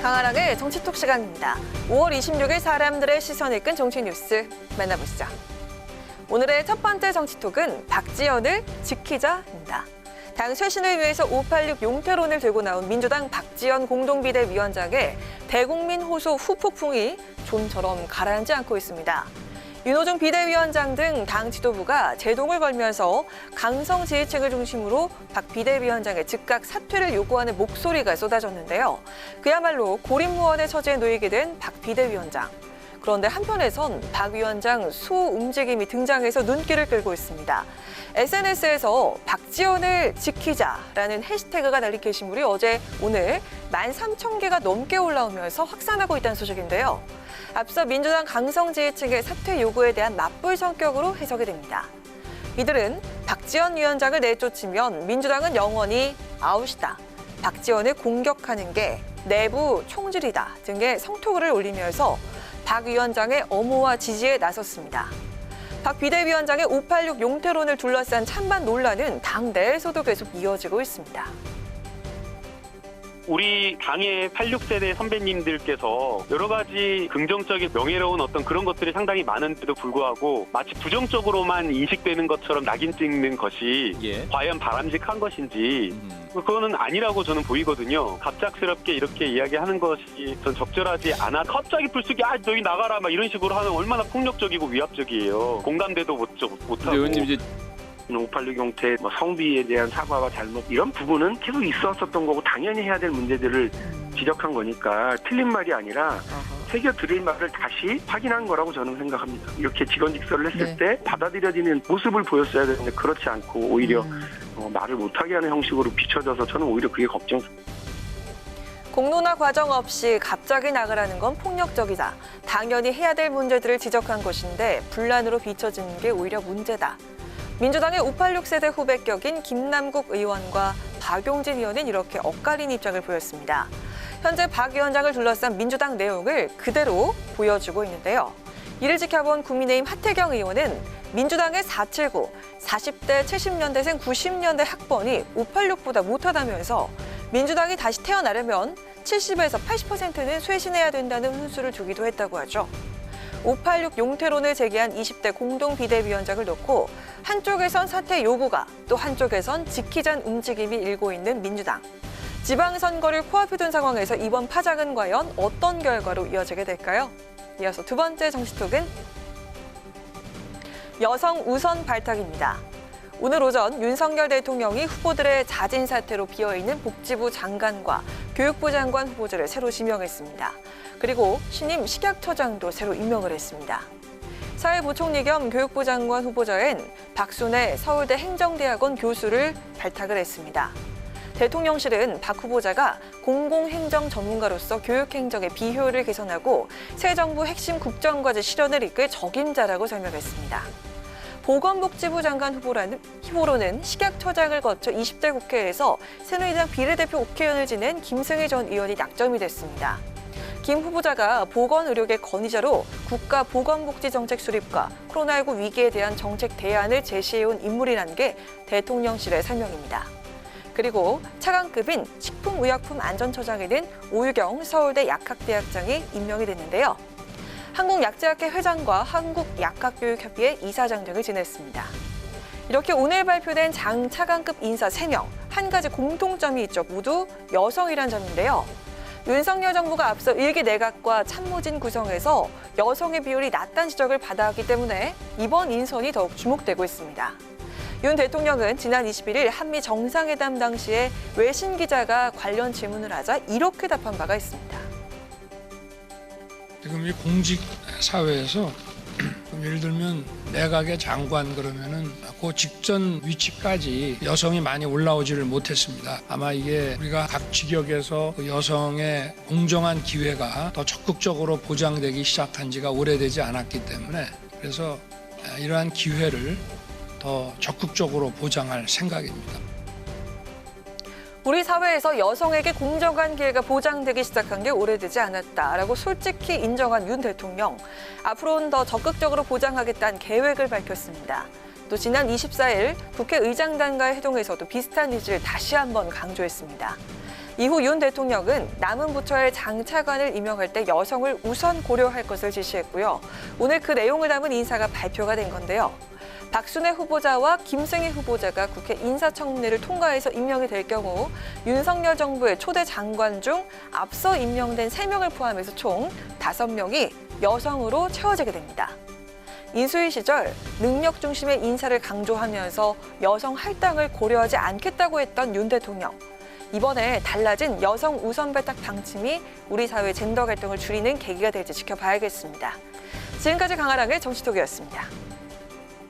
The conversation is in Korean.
강아랑의 정치톡 시간입니다. 5월 26일 사람들의 시선을 끈 정치 뉴스 만나보시죠. 오늘의 첫 번째 정치톡은 박지원을 지키자입니다. 당 쇄신을 위해서 586 용태론을 들고 나온 민주당 박지원 공동비대위원장의 대국민 호소 후폭풍이 좀처럼 가라앉지 않고 있습니다. 윤호중 비대위원장 등 당 지도부가 제동을 걸면서 강성 지지층을 중심으로 박 비대위원장의 즉각 사퇴를 요구하는 목소리가 쏟아졌는데요. 그야말로 고립무원의 처지에 놓이게 된 박 비대위원장. 그런데 한편에선 박 위원장 수호 움직임이 등장해서 눈길을 끌고 있습니다. SNS에서 박지원을 지키자라는 해시태그가 달린 게시물이 오늘 13,000개가 넘게 올라오면서 확산하고 있다는 소식인데요. 앞서 민주당 강성 지지층의 사퇴 요구에 대한 맞불 성격으로 해석이 됩니다. 이들은 박지원 위원장을 내쫓으면 민주당은 영원히 아웃이다. 박지원을 공격하는 게 내부 총질이다 등의 성토글을 올리면서 박 위원장의 엄호와 지지에 나섰습니다. 박 비대위원장의 586 용태론을 둘러싼 찬반 논란은 당 내에서도 계속 이어지고 있습니다. 우리 당의 86세대 선배님들께서 여러 가지 긍정적인 명예로운 어떤 그런 것들이 상당히 많은데도 불구하고 마치 부정적으로만 인식되는 것처럼 낙인 찍는 것이 과연 바람직한 것인지 그거는 아니라고 저는 보이거든요. 갑작스럽게 이렇게 이야기하는 것이 전 적절하지 않아. 갑자기 불쑥이 너희 나가라 막 이런 식으로 하면 얼마나 폭력적이고 위압적이에요. 공감대도 못하고. 의원님 이제 586 용태 성비에 대한 사과와 잘못 이런 부분은 계속 있었던 거고 당연히 해야 될 문제들을 지적한 거니까 틀린 말이 아니라 새겨 들을 말을 다시 확인한 거라고 저는 생각합니다. 이렇게 직언직설을 했을 때 받아들여지는 모습을 보였어야 되는데 그렇지 않고 오히려 말을 못하게 하는 형식으로 비춰져서 저는 오히려 그게 걱정스럽습니다. 공론화 과정 없이 갑자기 나가라는 건 폭력적이다. 당연히 해야 될 문제들을 지적한 것인데 분란으로 비춰지는 게 오히려 문제다. 민주당의 586세대 후배격인 김남국 의원과 박용진 의원은 이렇게 엇갈린 입장을 보였습니다. 현재 박 위원장을 둘러싼 민주당 내용을 그대로 보여주고 있는데요. 이를 지켜본 국민의힘 하태경 의원은 민주당의 479, 40대 70년대생 90년대 학번이 586보다 못하다면서 민주당이 다시 태어나려면 70에서 80%는 쇄신해야 된다는 훈수를 두기도 했다고 하죠. 586 용태론을 제기한 20대 공동비대위원장을 놓고 한쪽에선 사퇴 요구가 또 한쪽에선 지키자는 움직임이 일고 있는 민주당. 지방선거를 코앞에 둔 상황에서 이번 파장은 과연 어떤 결과로 이어지게 될까요? 이어서 두 번째 정치톡은 여성 우선 발탁입니다. 오늘 오전 윤석열 대통령이 후보들의 자진 사퇴로 비어있는 복지부 장관과 교육부 장관 후보자를 새로 지명했습니다. 그리고 신임 식약처장도 새로 임명을 했습니다. 사회부총리 겸 교육부 장관 후보자엔 박순애 서울대 행정대학원 교수를 발탁을 했습니다. 대통령실은 박 후보자가 공공행정 전문가로서 교육행정의 비효율을 개선하고 새 정부 핵심 국정과제 실현을 이끌 적임자라고 설명했습니다. 보건복지부 장관 후보로는 식약처장을 거쳐 20대 국회에서 새누리당 비례대표 국회의원을 지낸 김승희 전 의원이 낙점이 됐습니다. 김 후보자가 보건의료계 건의자로 국가보건복지정책 수립과 코로나19 위기에 대한 정책 대안을 제시해온 인물이라는 게 대통령실의 설명입니다. 그리고 차관급인 식품의약품안전처장에는 오유경 서울대 약학대학장이 임명이 됐는데요. 한국약제학회 회장과 한국약학교육협의회 이사장 등을 지냈습니다. 이렇게 오늘 발표된 장 차관급 인사 3명, 한 가지 공통점이 있죠. 모두 여성이란 점인데요. 윤석열 정부가 앞서 1기 내각과 참모진 구성에서 여성의 비율이 낮다는 지적을 받아왔기 때문에 이번 인선이 더욱 주목되고 있습니다. 윤 대통령은 지난 21일 한미 정상회담 당시에 외신 기자가 관련 질문을 하자 이렇게 답한 바가 있습니다. 지금 이 공직 사회에서 예를 들면 내각의 장관 그러면은 그 직전 위치까지 여성이 많이 올라오지를 못했습니다. 아마 이게 우리가 각 직역에서 그 여성의 공정한 기회가 더 적극적으로 보장되기 시작한 지가 오래되지 않았기 때문에 그래서 이러한 기회를 더 적극적으로 보장할 생각입니다. 우리 사회에서 여성에게 공정한 기회가 보장되기 시작한 게 오래되지 않았다라고 솔직히 인정한 윤 대통령. 앞으로는 더 적극적으로 보장하겠다는 계획을 밝혔습니다. 또 지난 24일 국회의장단과의 회동에서도 비슷한 의지를 다시 한번 강조했습니다. 이후 윤 대통령은 남은 부처의 장차관을 임명할 때 여성을 우선 고려할 것을 지시했고요. 오늘 그 내용을 담은 인사가 발표가 된 건데요. 박순애 후보자와 김승희 후보자가 국회 인사청문회를 통과해서 임명이 될 경우 윤석열 정부의 초대 장관 중 앞서 임명된 3명을 포함해서 총 5명이 여성으로 채워지게 됩니다. 인수위 시절 능력 중심의 인사를 강조하면서 여성 할당을 고려하지 않겠다고 했던 윤 대통령. 이번에 달라진 여성 우선 발탁 방침이 우리 사회 젠더 갈등을 줄이는 계기가 될지 지켜봐야겠습니다. 지금까지 강아랑의 정치톡이었습니다.